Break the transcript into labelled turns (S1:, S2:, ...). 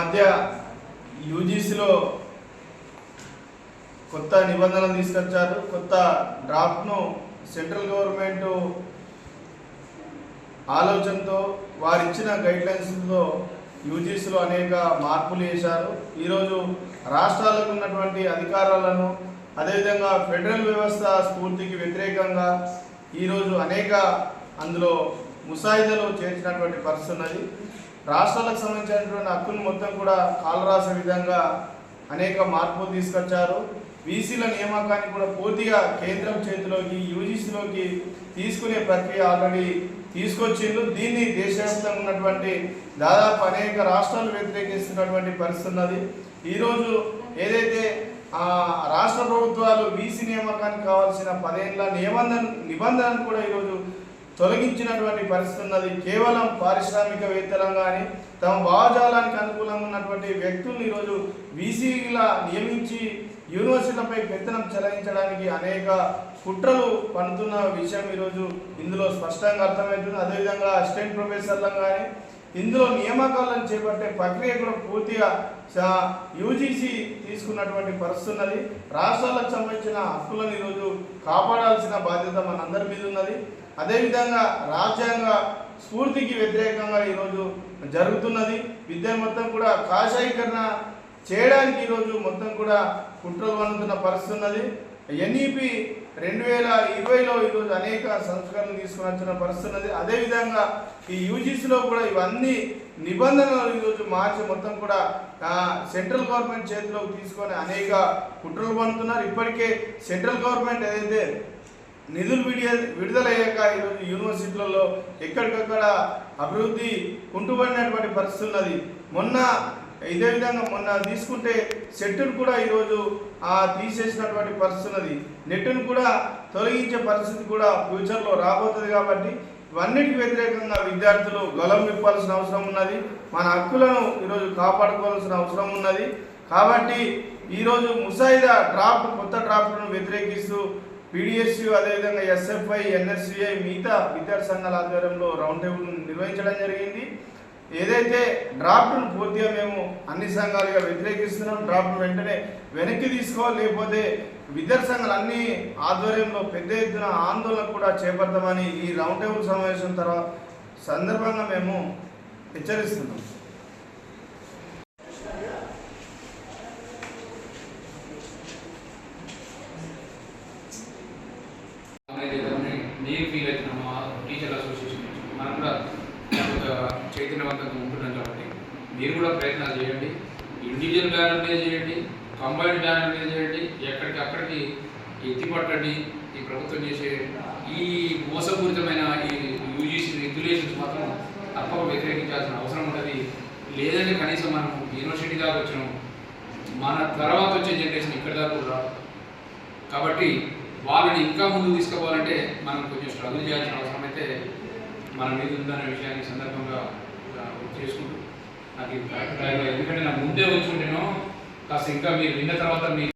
S1: మధ్య యూజీసీలో కొత్త నిబంధనలు తీసుకొచ్చారు. కొత్త డ్రాఫ్ట్ను సెంట్రల్ గవర్నమెంట్ ఆలోచనతో వారు ఇచ్చిన గైడ్లైన్స్తో యూజీసీలో అనేక మార్పులు చేశారు. ఈరోజు రాష్ట్రాలకు ఉన్నటువంటి అధికారాలను అదేవిధంగా ఫెడరల్ వ్యవస్థ స్ఫూర్తికి వ్యతిరేకంగా ఈరోజు అనేక అందులో ముసాయిదాలు చేర్చినటువంటి పరిస్థితి ఉన్నది. రాష్ట్రాలకు సంబంధించినటువంటి హక్కులు మొత్తం కూడా కాలరాసే విధంగా అనేక మార్పులు తీసుకొచ్చారు. బీసీల నియామకాన్ని కూడా పూర్తిగా కేంద్రం చేతిలోకి యూజీసీలోకి తీసుకునే ప్రక్రియ ఆల్రెడీ తీసుకొచ్చిండ్రు. దీన్ని దేశవ్యాప్తంగా ఉన్నటువంటి దాదాపు అనేక రాష్ట్రాలు వ్యతిరేకిస్తున్నటువంటి పరిస్థితి ఉన్నది. ఈరోజు ఏదైతే రాష్ట్ర ప్రభుత్వాలు బీసీ నియామకానికి కావాల్సిన 10 ఏళ్ల నిబంధనను కూడా ఈరోజు తొలగించినటువంటి పరిస్థితి ఉన్నది. కేవలం పారిశ్రామికవేత్తలను కానీ తమ భావజాలానికి అనుకూలంగా ఉన్నటువంటి వ్యక్తులను ఈరోజు బీసీలా నియమించి యూనివర్సిటీలపై పెత్తనం చెలాయించడానికి అనేక కుట్రలు పడుతున్న విషయం ఈరోజు ఇందులో స్పష్టంగా అర్థమవుతుంది. అదేవిధంగా అసిస్టెంట్ ప్రొఫెసర్లను కానీ ఇందులో నియామకాలను చేపట్టే ప్రక్రియ కూడా పూర్తిగా యూజీసీ తీసుకున్నటువంటి పరిస్థితి ఉన్నది. రాష్ట్రాలకు సంబంధించిన హక్కులను ఈరోజు కాపాడాల్సిన బాధ్యత మనందరి మీద ఉన్నది. అదేవిధంగా రాజ్యాంగ స్ఫూర్తికి వ్యతిరేకంగా ఈరోజు జరుగుతున్నది. విద్య మొత్తం కూడా కాషాయీకరణ చేయడానికి ఈరోజు మొత్తం కూడా కుట్రలు పన్నుతున్న పరిస్థితి ఉన్నది. ఎన్ఈపి 2020లో ఈరోజు అనేక సంస్కరణలు తీసుకుని వచ్చిన పరిస్థితి ఉన్నది. అదేవిధంగా ఈ యూజీసీలో కూడా ఇవన్నీ నిబంధనలు ఈరోజు మార్చి మొత్తం కూడా సెంట్రల్ గవర్నమెంట్ చేతిలోకి తీసుకొని అనేక కుట్రలు పన్నుతున్నారు. ఇప్పటికే సెంట్రల్ గవర్నమెంట్ ఏదైతే నిధులు విడుదలయ్యాక ఈరోజు యూనివర్సిటీలలో ఎక్కడికక్కడ అభివృద్ధి కుంటుపడినటువంటి పరిస్థితి ఉన్నది. ఇదే విధంగా మొన్న తీసుకుంటే సెట్టును కూడా ఈరోజు తీసేసినటువంటి పరిస్థితి ఉన్నది. నెట్టును కూడా తొలగించే పరిస్థితి కూడా ఫ్యూచర్లో రాబోతుంది. కాబట్టి ఇవన్నిటికి వ్యతిరేకంగా విద్యార్థులు గలం విప్పాల్సిన అవసరం ఉన్నది. మన హక్కులను ఈరోజు కాపాడుకోవాల్సిన అవసరం ఉన్నది. కాబట్టి ఈరోజు ముసాయిదా కొత్త డ్రాఫ్ట్ను వ్యతిరేకిస్తూ పీడిఎస్యు అదేవిధంగా ఎస్ఎఫ్ఐ ఎన్ఎస్సిఐ మిగతా విద్యార్థి సంఘాల ఆధ్వర్యంలో రౌండ్ టేబుల్ నిర్వహించడం జరిగింది. ఏదైతే డ్రాఫ్ట్ను పూర్తిగా మేము అన్ని సంఘాలుగా వ్యతిరేకిస్తున్నాం. డ్రాఫ్ట్ వెంటనే వెనక్కి తీసుకోవాలి, లేకపోతే విద్యార్థి సంఘాలు అన్ని ఆధ్వర్యంలో పెద్ద ఎత్తున ఆందోళన కూడా చేపడతామని ఈ రౌండ్ టేబుల్ సమావేశం సందర్భంగా మేము హెచ్చరిస్తున్నాం.
S2: నేను ఫీల్ అవుతున్నాము టీచర్ అసోసియేషన్ నుంచి మనం కూడా చైతన్యవంతంగా ఉంటున్నాం. కాబట్టి మీరు కూడా ప్రయత్నాలు చేయండి. ఇండివిజువల్ బ్యానర్ మీద చేయండి, కంబైన్డ్ బ్యానర్ మీద చేయండి, ఎక్కడికి ఎత్తిపట్టండి. ఈ ప్రభుత్వం చేసే ఈ మోసపూరితమైన ఈ యూజీసీ రెగ్యులేషన్స్ మాత్రం తప్పక వ్యతిరేకించాల్సిన అవసరం ఉంటుంది. లేదంటే కనీసం మనం యూనివర్సిటీ దాకా వచ్చినాం, మన తర్వాత వచ్చే జనరేషన్ ఇక్కడ దాకా కూడా రాదు. కాబట్టి వాళ్ళని ఇంకా ముందుకు తీసుకుపోవాలంటే మనం కొంచెం స్ట్రగుల్ చేయాల్సిన అవసరం అయితే మన మీద ఉందనే విషయాన్ని సందర్భంగా చేసుకుంటూ నాకు కరెక్ట్ ఎందుకంటే నా ముందే వచ్చి ఉంటేనో కాస్త ఇంకా మీరు విన్న తర్వాత